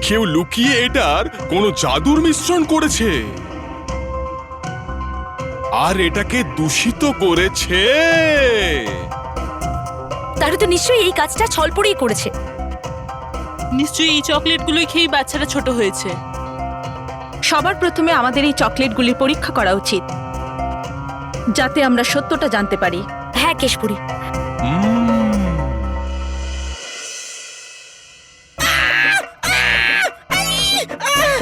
কেউ লুকিয়ে এটার কোনো জাদুর মিশ্রণ করেছে আর এটাকে দূষিত করেছে। তারা তো নিশ্চয়ই এই কাজটা ছলপরেই করেছে। নিশ্চয়ই এই চকলেটগুলোই খেয়ে বাচ্চারা ছোট হয়েছে। সবার প্রথমে আমাদের এই চকলেটগুলির পরীক্ষা করা উচিত, যাতে আমরা সত্যটা জানতে পারি। হ্যাঁ কেশপুরি,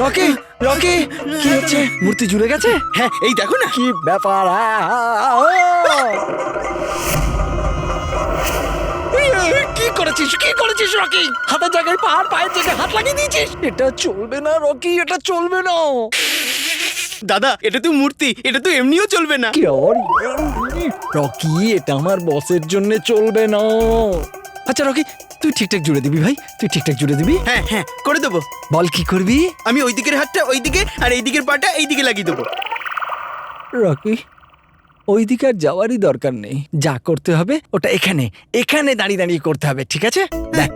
রকি রকি, কি হচ্ছে? মূর্তি জুড়ে গেছে? হ্যাঁ এই দেখো না। কি ব্যাপার? কি করেছিস, কি করেছিস রকি? হাতের জায়গায় পাহাড়, পায়ের জায়গায় হাত লাগিয়ে দিয়েছিস। এটা চলবে না রকি, এটা চলবে না। দাদা এটা তো মূর্তি, এটা তো এমনিও চলবে না। কি রকি, এটা আমার বসের জন্য চলবে না। আচ্ছা রকি, তুই ঠিকঠাক জুড়ে দিবি ভাই, তুই ঠিকঠাক জুড়ে দিবি। হ্যাঁ হ্যাঁ করে দেবো। বল কি করবি? আমি ওই দিকের হাতটা ওই দিকে আর এই দিকের পাটা এই দিকে লাগিয়ে দেবো। রকি, ওই দিকে আর যাওয়ারই দরকার নেই। যা করতে হবে ওটা এখানে এখানে দাঁড়িয়ে দাঁড়িয়ে করতে হবে, ঠিক আছে? দেখ,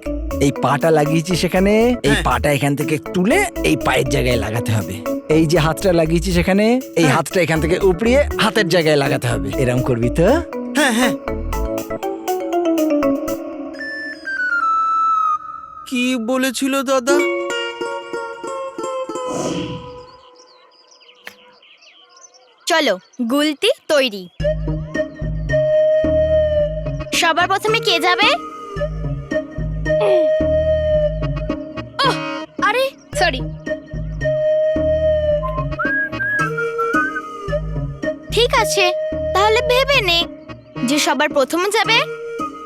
এই পাটা লাগিয়েছিস এখানে, এই পাটা এখান থেকে তুলে এই পায়ের জায়গায় লাগাতে হবে। এই যে হাতটা লাগিয়েছিস এখানে, এই হাতটা এখান থেকে উপড়িয়ে হাতের জায়গায় লাগাতে হবে। এরকম করবি তো? হ্যাঁ হ্যাঁ। কি বলেছিল দাদা? চলো, গুলতি তৈরি। সবার প্রথমে কে যাবে? আরে সরি। ঠিক আছে, তাহলে ভেবে নে যে সবার প্রথমে যাবে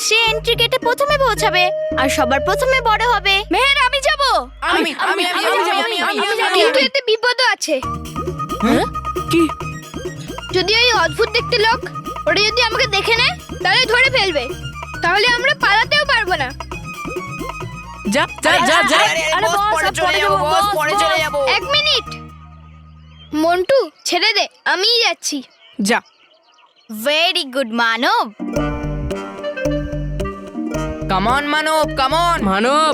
সে এন্ট্রি গেটে প্রথমে পৌঁছাবে আর সবার প্রথমে বড় হবে। মেহের, আমি যাব। কিন্তু এতে বিপদও আছে। কি? যদি ওই অদ্ভুত দেখতে লোক ওরা যদি আমাকে দেখে নেয় তাহলে ধরে ফেলবে, তাহলে আমরা পালাতেও পারবো না। যা যা যা যা। আরে বস, পরে চলে যাবো। এক মিনিট মন্টু, ছেড়ে দে, আমিই যাচ্ছি। যা। Very good Manab. Come on Manab, come on Manab,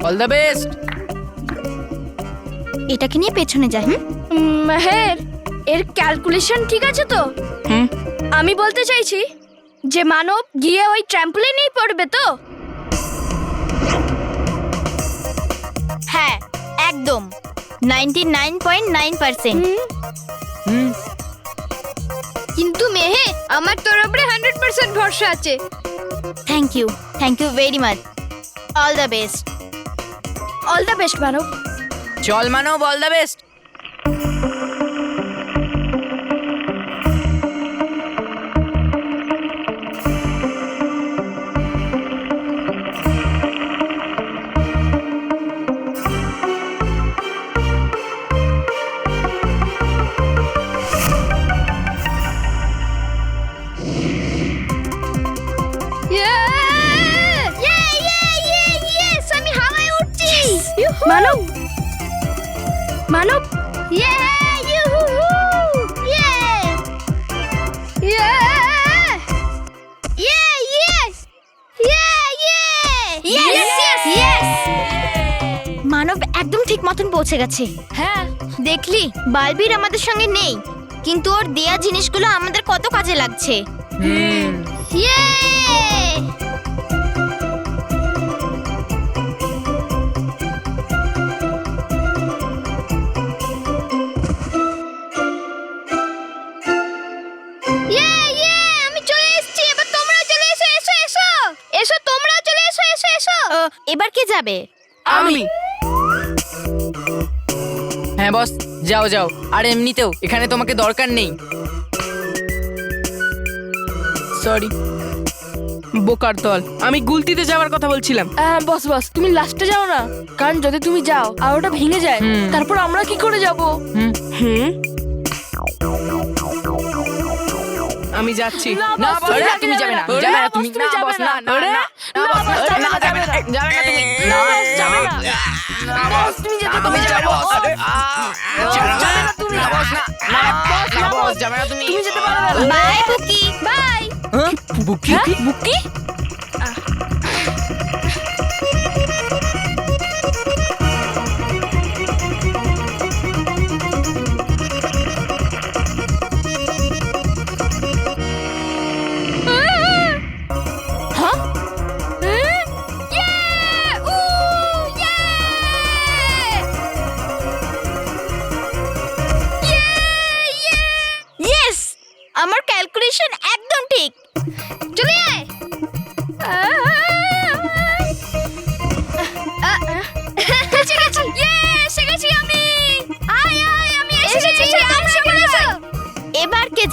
all the best. এটাকে নিয়ে পেছনে যাই। মেহের, এর ক্যালকুলেশন ঠিক আছে তো? আমি বলতে চাইছি যে মানব গিয়ে ওই ট্র্যাম্পলিনেই পড়বে তো? হ্যাঁ একদম 99.9%। কিন্তু মেহে, আমার তোর উপরে 100% ভরসা আছে। Thank you very much. All the best. All the best Manab. চল মানব, অল দ্য বেস্ট। আমি হাওয়ায় উঠছি। মানব, মানব, মানব একদম ঠিক মতন পৌঁছে গেছে। হ্যাঁ দেখলি, বালবীর আমাদের সঙ্গে নেই, কিন্তু ওর দেয়া জিনিসগুলো আমাদের কত কাজে লাগছে। আমি চলে এসেছি, এবার তোমরা চলে এসো। এসো এসো এসো, তোমরা চলে এসো। এসো এসো। এবার কে যাবে? আমি। হ্যাঁ বস, যাও যাও। আর এমনিতেও এখানে তোমাকে দরকার নেই। সরি বোকার দল, আমি গুলতিতে যাওয়ার কথা বলছিলাম। বস বস, তুমি লাস্টে যাও না, কারণ যদি তুমি যাও আর ওটা ভেঙে যায় তারপর আমরা কি করে যাব? আমি যাচ্ছি। না বস, তুমি যাবে না, যাবে না তুমি। না বস, না না না, না বস, যাবে না, যাবে না তুমি। না যাবে না, না বস, তুমি যেতে, তুমি যাবে বস। যাবে না তুমি, না বস, না না বস, যাবে না তুমি। তুমি যেতে পারবে না। বাই বুকি, বাই। বুকি? বুকি?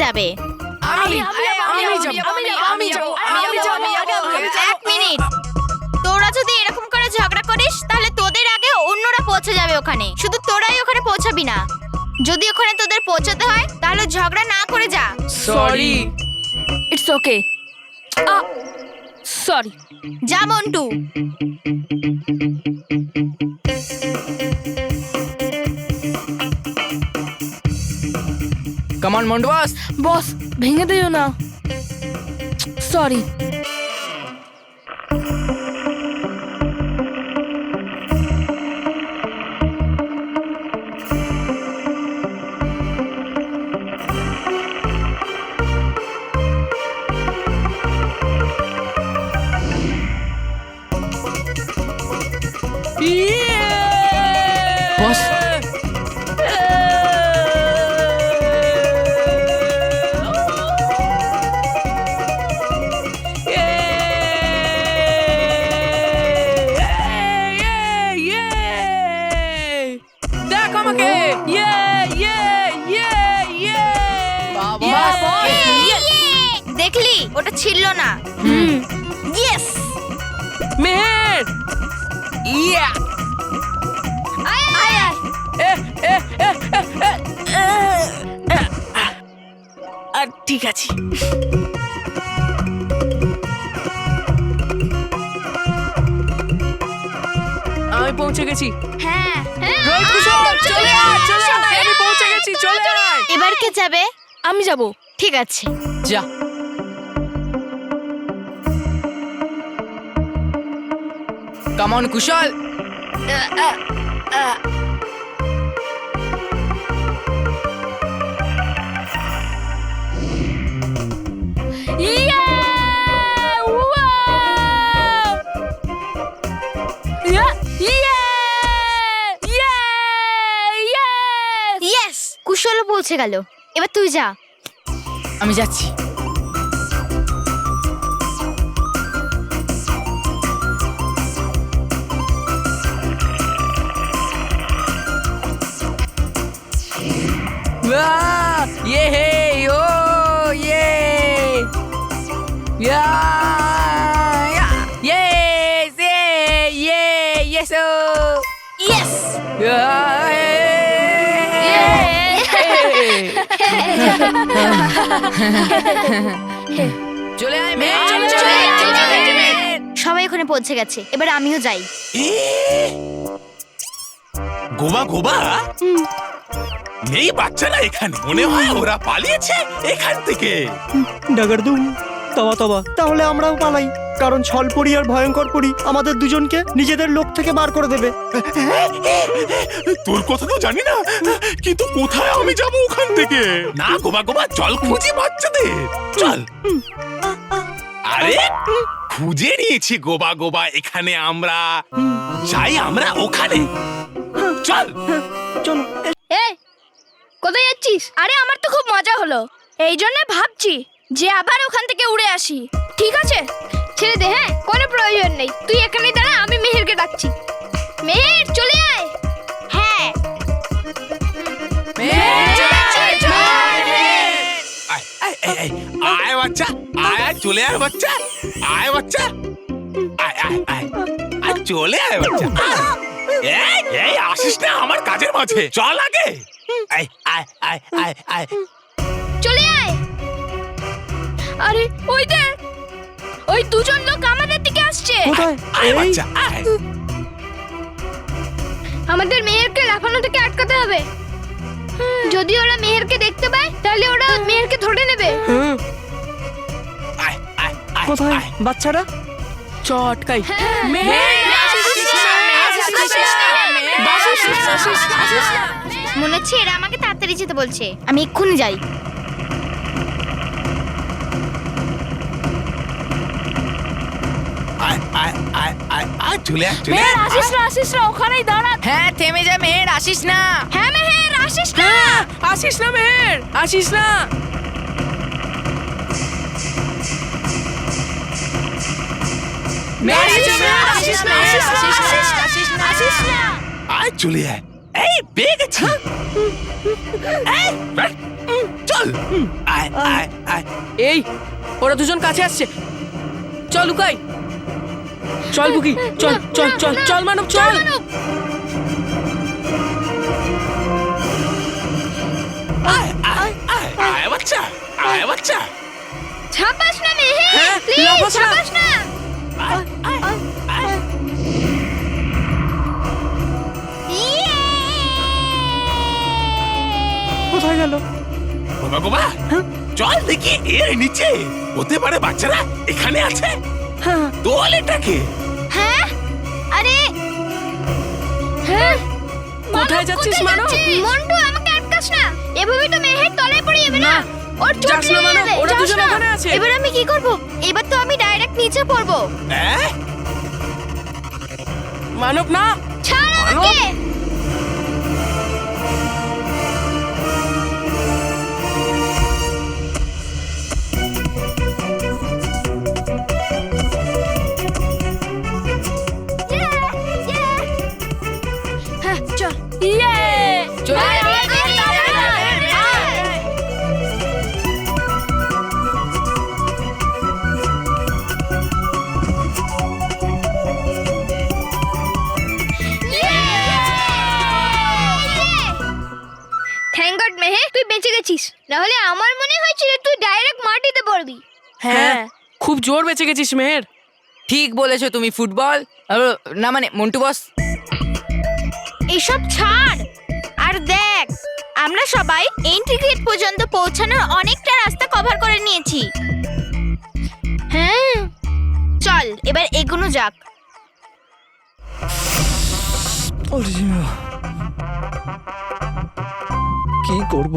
যাবে। এক মিনিট, তোরা যদি এরকম করে ঝগড়া করিস তাহলে তোদের আগে অন্যরা পৌঁছে যাবে ওখানে, শুধু তোরাই ওখানে পৌঁছাবি না। যদি ওখানে তোদের পৌঁছাতে হয় তাহলে ঝগড়া না করে যা। Sorry, it's okay. সরি। যা Montu. Come on, Montu boss. বস ভেঙে দিও না। সরি। Boss. দেখ আমাকে। দেখলি ওটা ছিল না। ইয়েস। মেহের। Yeah. আয় আয় আয়। আর ঠিক আছে। আমি পৌঁছে গেছি। হ্যাঁ রোহিত কুশল, চলে আয়, চলে আয়, আমি পৌঁছে গেছি, চলে আয়। এবার কে যাবে? আমি যাব। ঠিক আছে। যা। Come on, Kushal. ইয়েস, কুশলও পৌঁছে গেল। এবার তুই যা। আমি যাচ্ছি। Wow! Yay! Oh! Yay! Yeah! Yeah! Yes! Yay! Yay! Yes! Oh! Yes. চলে আয় মে সবাই ওখানে পৌঁছে গেছে, এবার আমিও যাই। গোবা গোবা নেই বাচ্চারা এখানে, মনে হয় ওরা পালিয়েছে এখান থেকে। ডাগারদুম, তবা তবা, তাহলে আমরাও পালাই, কারণ ছলপরি আর ভয়ঙ্কর পরি আমাদের দুজনকে নিজেদের লোক থেকে বার করে দেবে। তোর কথা তো জানি না, কিন্তু কোথায় আমি যাব ওখান থেকে? না গোবা গোবা, চল খুঁজি বাচ্চাদের, চল। আরে খুঁজে নিয়েছি গোবা গোবা, এখানে আমরা যাই, আমরা ওখানে, চল। চলো। এই কোথায় যাচ্ছিস? আরে আমার তো খুব মজা হলো, এই জন্য ভাবছি যে আবার ওখান থেকে উড়ে আসি। ঠিক আছে ছেড়ে দে, হ্যাঁ কোনো প্রয়োজন নেই, তুই এখানে দাঁড়া, আমি মেহেরকে ডাকছি। মেহের চলে আয়। হ্যাঁ আয় আয় আয় আয়, আয় বাচ্চা, আয় আয়, চলে আয় বাচ্চা, আয় বাচ্চা, আয় আয় আয় আয়, চলে আয় বাচ্চা। এই এই আসিস না আমার কাজের মাঝে, চল আগে। আয় আয় আয় আয় আয়, চলে আয়। আরে ওই দেখ, ওই দুজন লোক আমাদের দিকে আসছে। কোথায়? আয় এই বাচ্চা, আয়। আমাদের মেহেরকে লাফানো থেকে আটকাতে হবে। যদি ওরা মেহেরকে দেখতে পায় তাহলে ওরা মেহেরকে ধরে নেবে। আয় আয় আয়, কোথায় আয়। বাচ্চারা? চটকাই। মনে হচ্ছে এরা আমাকে তাড়াতাড়ি যেতে বলছে, আমি এক্ষুনি যাই। আয় আয় আয় আয় আয়, চলে আয়, চলে মেহের আয়। আসিস না, ওখানেই দাঁড়া। হ্যাঁ থেমে যা মেহের, আসিস না। হ্যাঁ মেহের আসিস না। আসিস না মেহের, আসিস না। আয় চলে আয়, এই পেয়ে গেছি। এই, চল আয় আয় আয় এই ওরা দুজন কাছে আসছে, চল লুকাই। চল বুকি, চল চল চল চল মানব, চল। আয় আয় আয় আয় বাচ্চা, আয় বাচ্চা। ছাপাস না মেহের, হ্যাঁ, প্লিজ লাফাস না। ছাপাস না। আয় আয় আয়। কোথায় গেল? গোবা গোবা, চল দেখি এর নিচে হতে পারে বাচ্চারা এখানে আছে। তোল এটাকে। হ্যাঁ আরে হ্যাঁ, কোথায় যাচ্ছিস মানব? মন্টু আমাকে আটকাস না, এভাবে তো মেহের তলায় পড়ে যাবে না। ওর চোট যাস না লেগে মানব, যাবে। ওরা যাস দুজন না। ওখানে আছে। এবার আমি কি করব? এবার তো আমি ডাইরেক্ট নিচে পড়বো। হ্যাঁ মানব না, ছাড় আমাকে। হ্যাঁ চল। চলে আয়, আয়, আয়, আয়, আয়, আয়। থ্যাংক গড মেহের, তুই বেঁচে গেছিস, নাহলে আমার মনে হয়েছিল তুই ডাইরেক্ট মাটিতে পড়বি। হ্যাঁ খুব জোর বেঁচে গেছিস মেহের। ঠিক বলেছো তুমি। ফুটবল না মানে মন্টু বস, এসব ছাড় আর দেখ, আমরা সবাই এন্ট্রি গেট পর্যন্ত পৌঁছানোর অনেকটা রাস্তা কভার করে নিয়েছি। হ্যাঁ চল এবার এগোনো যাক। কি করব?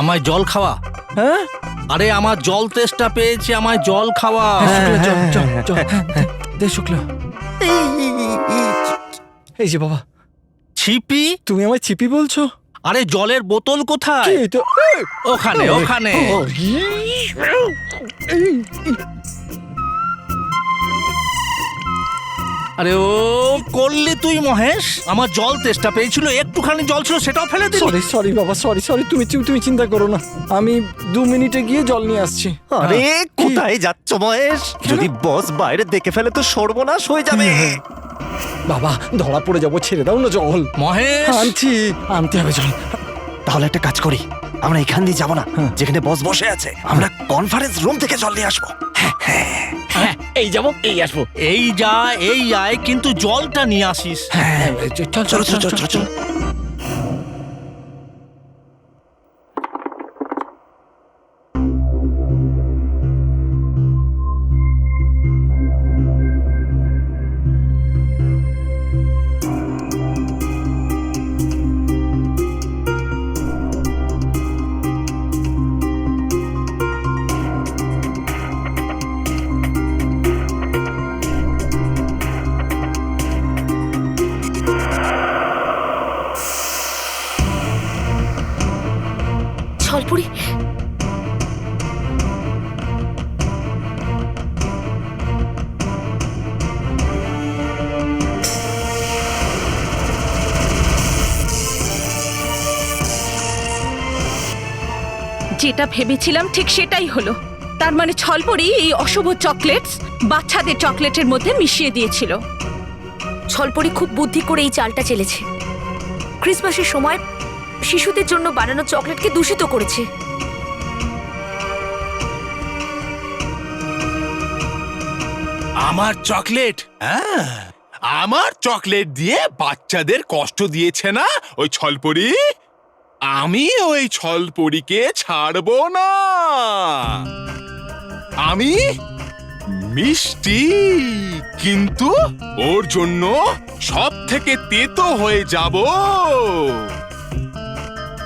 আমায় জল খাওয়া। হ্যাঁ আরে আমার জল তেষ্টা পেয়েছে, আমায় জল খাওয়া। শুক্লা, চল চল চল, দে শুক্লা। এই যে বাবা, ছিপি? তুমি আমায় ছিপি বলছো? আরে জলের বোতল কোথায়? কি তো? ওখানে ওখানে। আরে ও করলি তুই মহেশ, আমার জল তেষ্টা পেয়েছিল, একটুখানি জল ছিল সেটাও ফেলে দিলি। সরি সরি বাবা, সরি সরি, তুমি চিন্তা করো না, আমি 2 মিনিটে গিয়ে জল নিয়ে আসছি। আরে কোথায় যাচ্ছ মহেশ? যদি বস বাইরে দেখে ফেলে তো সর্বনাশ হয়ে যাবে। বাবা ধরা পড়ে যাবো, ছেড়ে দাও না জল। মহেশ আনতে হবে জল। তাহলে একটা কাজ করি, আমরা এখান দিয়ে যাবো না, যেখানে বস বসে আছে, আমরা কনফারেন্স রুম থেকে জল নিয়ে আসবো। হ্যাঁ এই যাবো, এই আসবো। এই যা এই আয়, কিন্তু জলটা নিয়ে আসিস। হ্যাঁ চল চল চল চল চল। ছলপুরি, যেটা ভেবেছিলাম ঠিক সেটাই হলো। তার মানে ছলপরি এই অশুভ চকলেটস বাচ্চাদের চকলেটের মধ্যে মিশিয়ে দিয়েছিল। ছলপুরি খুব বুদ্ধি করে এই চালটা চেলেছে। ক্রিসমাসের সময় শিশুদের জন্য বানানো চকলেটকে দূষিত করেছে। আমার চকলেট, হ্যাঁ আমার চকলেট দিয়ে বাচ্চাদের কষ্ট দিয়েছে না ওই ছলপরি। আমি ওই ছলপরিকে ছাড়বো না। আমি মিষ্টি, কিন্তু ওর জন্য সব থেকে তেতো হয়ে যাব।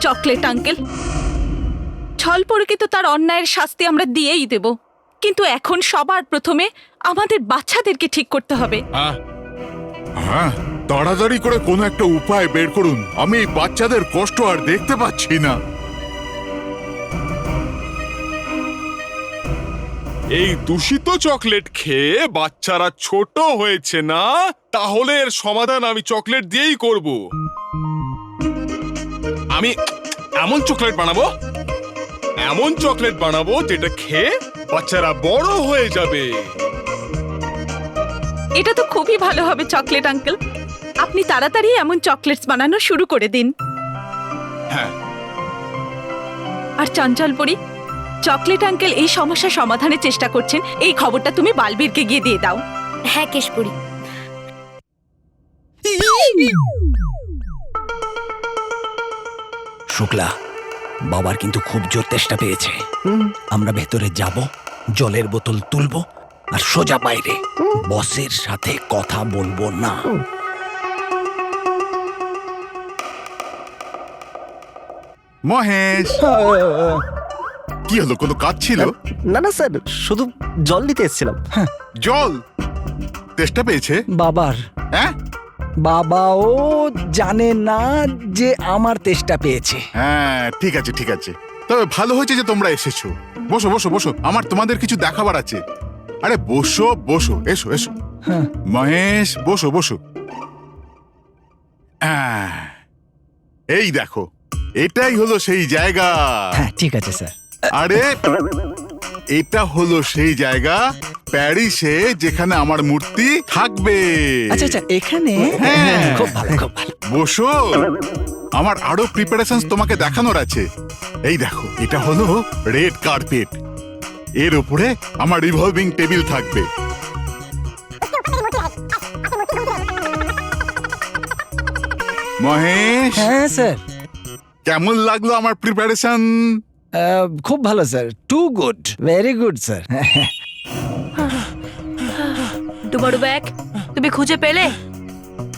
চকলেট আঙ্কেল, ছলপরিকে তো তার অন্যায়ের শাস্তি আমরা দিয়েই দেব, কিন্তু এখন সবার প্রথমে আমাদের বাচ্চাদেরকে ঠিক করতে হবে। হ্যাঁ তাড়াতাড়ি করে কোনো একটা উপায় বের করুন, আমি বাচ্চাদের কষ্ট আর দেখতে পাচ্ছি না। এই দূষিত চকলেট খেয়ে বাচ্চারা ছোট হয়েছে না, তাহলে এর সমাধান আমি চকলেট দিয়েই করব। আমি এমন চকলেট বানাবো এমন চকলেট বানাবো যেটা খেয়ে বাচ্চারা বড় হয়ে যাবে। এটা তো খুবই ভালো হবে চকলেট আঙ্কেল। আপনি তাড়াতাড়ি এমন চকলেটস বানানো শুরু করে দিন। হ্যাঁ। আর চঞ্চলপুরি, চকলেট আঙ্কেল এই সমস্যা সমাধানের চেষ্টা করছেন, এই খবরটা তুমি বালবীরকে গিয়ে দিয়ে দাও। হ্যাঁ কেশপুরি। শুক্লা, বাবার কিন্তু খুব জোর তেষ্টা পেয়েছে। আমরা ভেতরে যাব, জলের বোতল তুলবো আর সোজা বাইরে। বসের সাথে কথা বলবো না। মহেশ, কি হলো, কোনো কাজ ছিল? না না স্যার, শুধু জল নিতে এসেছিলাম। জল তেষ্টা পেয়েছে বাবার। হ্যাঁ বাবাও জানে না যে আমার তেষ্টা পেয়েছে। হ্যাঁ, ঠিক আছে ঠিক আছে, তবে ভালো হয়েছে যে তোমরা এসেছো। বসো বসো বসো, আমার তোমাদের কিছু দেখাবার আছে। আরে বসো বসো, এসো এসো। হ্যাঁ। মহেশ, বসো বসো। এই দেখো, এটাই হলো সেই জায়গা। হ্যাঁ ঠিক আছে স্যার। আরে এটা হলো সেই জায়গা প্যারিসে যেখানে আমার মূর্তি থাকবে। আচ্ছা আচ্ছা, এখানে? হ্যাঁ। খুব ভালো খুব ভালো। বসো, আমার আরো প্রিপারেশন তোমাকে দেখানোর আছে। এই দেখো, এটা হলো রেড কার্পেট, এর উপরে আমার রিভলভিং টেবিল থাকবে। মহেশ, হ্যাঁ স্যার। কেমন লাগলো আমার প্রিপারেশন? খুব ভালো sir, too good, very good sir. ডুবাডুবা এক, তুমি খুঁজে পেলে?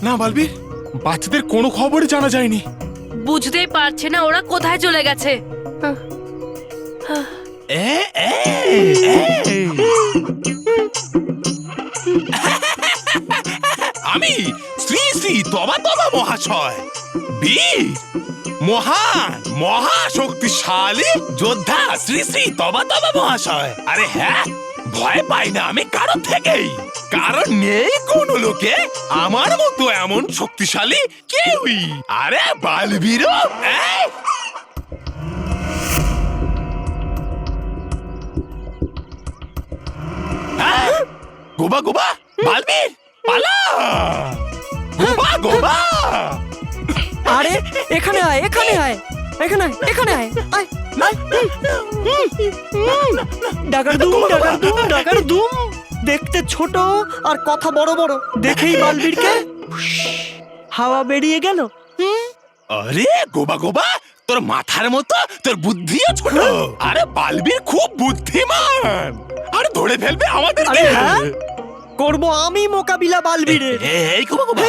না বালবীর, বাচ্চাদের কোনো খবরই জানা যায়নি। বুঝতেই পারছে না ওরা কোথায় চলে গেছে। আমি শ্রী শ্রী তবা তবা মহাশয়, বীর মহান মহা শক্তিশালী যোদ্ধা শ্রী শ্রী তবা তবা মহাশয়। আরে হ্যাঁ, ভয় পাই না আমি কারোর থেকেই, কারণ নেই কোন লোকে আমার মতো এমন শক্তিশালী কেউই। আরে বালবীরও গোবা গোবা, বালবীর পালা, গোবা গোবা। আরে এখানে আয়, এখানে আয়, এখানে আয়, এখানে আয়, আয়। ডাকারদুম ডাকারদুম ডাকারদুম, দেখতে ছোট আর কথা বড় বড়, দেখেই বালবীরকে হাওয়া বেরিয়ে গেল। আরে গোবা গোবা, তোর মাথার মতো তোর বুদ্ধিও ছোট। আরে বালবীর খুব বুদ্ধিমান, আরে ধরে ফেলবে আমাদেরকে। আরে হ্যাঁ, করব আমি মোকাবিলা বালবীরের। এই গোবা গোবা,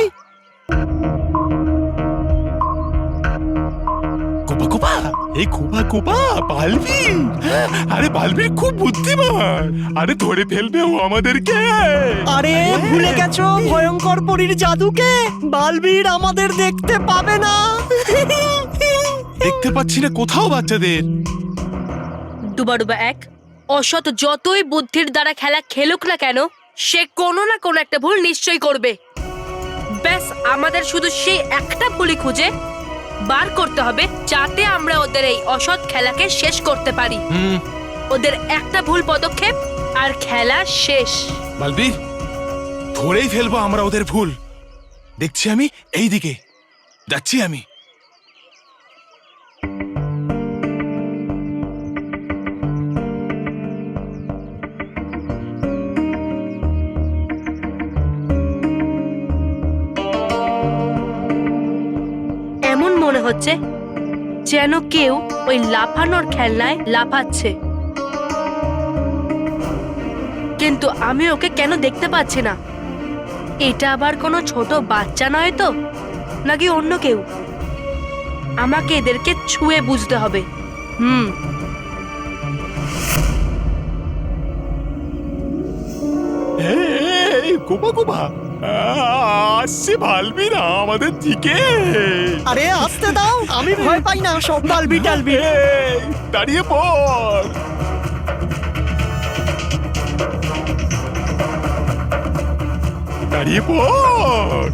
গোবা গোবা, এই গোবা গোবা বালবীর। আরে বালবীর খুব বুদ্ধিমান, আরে ধরে ফেলবে ও আমাদেরকে। আরে ভুলে গেছো ভয়ঙ্কর পরীর জাদুকে, বালবীর আমাদের দেখতে পাবে না। দেখতে পাচ্ছি না কোথাও বাচ্চাদের। ডুবাডুবা এক, অসৎ যতই বুদ্ধির দ্বারা খেলা খেলুক না কেন, সে কোনো না কোনো একটা ভুল নিশ্চয়ই করবে। ব্যাস আমাদের শুধু সেই একটা ভুলই খুঁজে বার করতে হবে, যাতে আমরা ওদের এই অসৎ খেলাকে শেষ করতে পারি। ওদের একটা ভুল পদক্ষেপ আর খেলা শেষ। বালবীর, ধরেই ফেলবো আমরা ওদের ভুল। দেখছি আমি, এই দিকে যাচ্ছি আমি। এমন মনে হচ্ছে যেন কেউ ওই লাফানোর খেলনায় লাফাচ্ছে, কিন্তু আমি ওকে কেন দেখতে পাচ্ছি না। এটা আবার কোনো ছোট বাচ্চা নয় তো, নাকি অন্য কেউ? আমাকে এদেরকে ছুঁয়ে বুঝতে হবে। এই গোবা গোবা, আসছে বালবীর আমাদের দিকে। আরে আসতে দাও, আমি ভয় পাই না, সব বালবি টালবি। দাঁড়িয়ে পড়। দাঁড়িয়ে পড়।